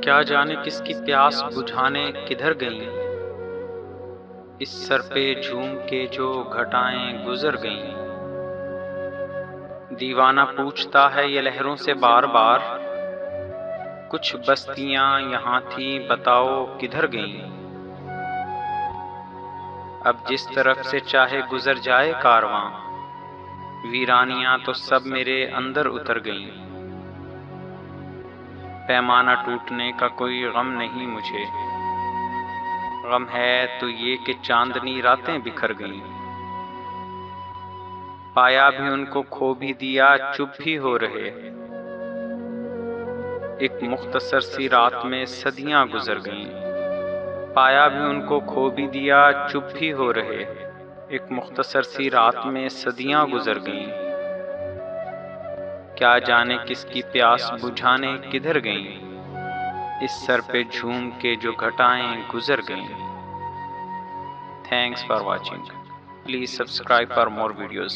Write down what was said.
کیا جانے کس کی پیاس بجھانے کدھر گئیں، اس سر پہ جھوم کے جو گھٹائیں گزر گئیں۔ دیوانہ پوچھتا ہے یہ لہروں سے بار بار، کچھ بستیاں یہاں تھیں بتاؤ کدھر گئیں۔ اب جس طرف سے چاہے گزر جائے کارواں، ویرانیاں تو سب میرے اندر اتر گئیں۔ پیمانہ ٹوٹنے کا کوئی غم نہیں مجھے، غم ہے تو یہ کہ چاندنی راتیں بکھر گئیں۔ پایا بھی ان کو کھو بھی دیا چپ بھی ہو رہے، ایک مختصر سی رات میں صدیاں گزر گئیں۔ پایا بھی ان کو کھو بھی دیا چپ بھی ہو رہے، ایک مختصر سی رات میں صدیاں گزر گئیں۔ کیا جانے کس کی پیاس بجھانے کدھر گئیں، اس سر پہ جھوم کے جو گھٹائیں گزر گئیں۔ Thanks for watching. Please subscribe for more videos.